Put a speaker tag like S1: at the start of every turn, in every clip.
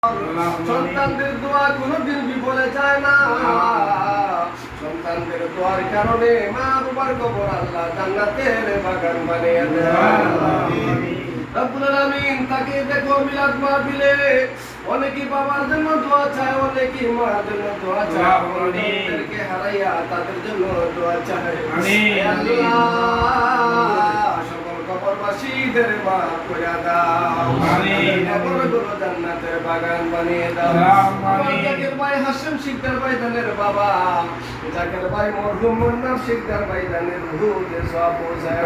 S1: সন্তানদের দোয়া কোনোদিন বিফলে যায় না। সন্তানদের দোয়ার কারণে মা বাবার কবর আল্লাহ জান্নাতের বাগান বানিয়ে দেয়। রব্বুল আলামিন তাকে দেখো মিলাদ মাহফিলে অনেকেই বাবার জন্য দোয়া চায়, অনেকেই মার জন্য দোয়া চায়, অনেকদেরকে হারাইয়া তাদের জন্য দোয়া চায়। সকল কবরবাসীদের মাফ করে দাও, কবরগুলো জান্নাতের বাগান বানিয়ে দাও। জাকির ভাই হাশিম শিকদার ভাইজানের বাবা জাকির ভাই মরহুম মুন্নাফ শিকদার ভাইজানের রূহে সওয়াব পৌঁছায়।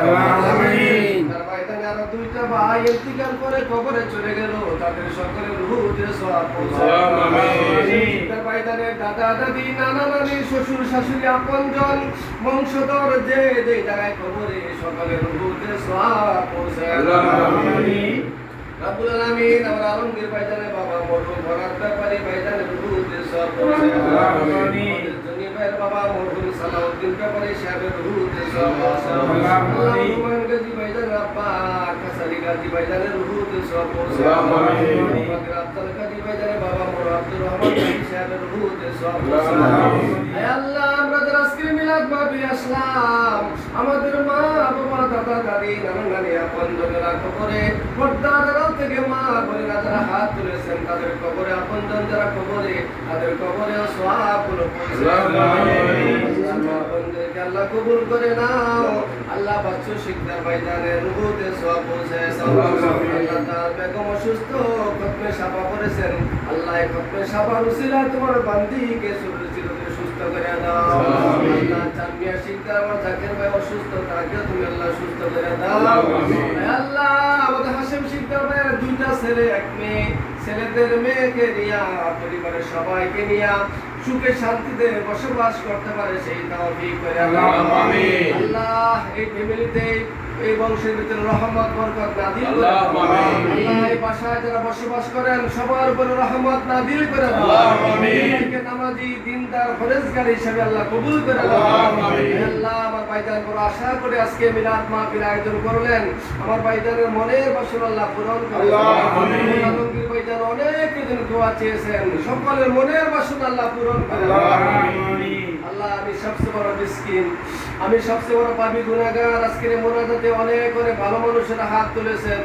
S1: তার ভাইজানের আরো দুইটা ভাই ইন্তিকাল করে কবরে চলে গেল, তাদের সকলের রূহে সওয়াব পৌঁছায়। তার ভাইজানের দাদা দাদি নানা নানি শ্বশুর শাশুড়ি আপনজন বংশধর যে যে জায়গায় কবরে সকলের রূহে সওয়াব পৌঁছায়। রব্বুল আলামিন আমার আলমগীর ভাইজানের বাবা মরহুম ভরাত ব্যাপারী ভাইজানের রূহে সওয়াব পৌঁছায়। জনি ভাইয়ের বাবা মরহুম সালাউদ্দিন ব্যাপারী সাহেবের রূহে সওয়াব পৌঁছায়। আল্লাহুম্মা গাজী ভাইজানের আব্বা কাসারি গাজী ভাইজানের রূহে সওয়াব পৌঁছায়। আব্দুল গাজী ভাইজানের বাবা মরহুম আব্দুর রহমান গাজী সাহেবের রূহে সওয়াব পৌঁছায়। হে আল্লাহ, আমরা যারা আজকে মিলাদ মাহফিলে আসলাম, আমাদের মা বাবা দাদা দাদি নানা নানি আপনজনেরা কবরে পর্দার আড়াল থেকে মা বোনেরা যারা হাত তুলেছেন তাদের কবরে, আপনজন যারা কবরে তাদের কবরে সওয়াবগুলো পৌঁছায়। আল্লাহ কবুল করে নাও। আল্লাহ বাচ্চু শিকদার ভাইজানের রূহে সওয়াব পৌঁছায়। আল্লাহ তার বেগম অসুস্থ, খতমে সাফা করেছেন, আল্লাহ খতমে সাফার উসিলায় তোমার বান্দিকে চিরদিন সুস্থ করে দাও। আল্লাহ জামিয়া শিকদার আমার জাকির ভাই অসুস্থ, তাকে তুমি আল্লাহ সুস্থ করে দাও। আল্লাহ আমাদের হাশিম শিকদার ভাইয়ের দুইটা ছেলে এক মেয়ে, ছেলেদের মেয়েকে নিয়া পরিবারের সবাইকে নিয়া সুখে শান্তিতে বসবাস করতে পারে সেই তৌফিক করে দাও। আল্লাহ এই ফ্যামিলিতে এই বংশের ভিতরে রহমত বরকত নাযিল করে দাও। আল্লাহ এই বাসায় যারা বসবাস করেন সবার উপরে রহমত নাযিল করে দাও। আমিন। নামাজি দিনদার ফরজগার হিসেবে আল্লাহ কবুল করে দাও। আল্লাহ আমার ভাইজান বড় আশা করে আজকে মিলাদ মাহফিল আয়োজন করলেন, আমার ভাইজানের মনের বাসনা আল্লাহ পূরণ করে দাও। আলমগীর ভাইজান অনেক দিন দোয়া চেয়েছেন, সকলের মনের বাসনা আল্লাহ পূরণ করে দাও। আল্লাহ আমি সবচেয়ে বড় মিসকিন, আমি সবচেয়ে বড় পাপী গুনাহগার। আজকের মোনাজাতে অনেক অনেক ভালো মানুষেরা হাত তুলেছেন,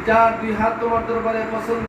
S1: যার দুই হাত তোমার দরবারে পছন্দ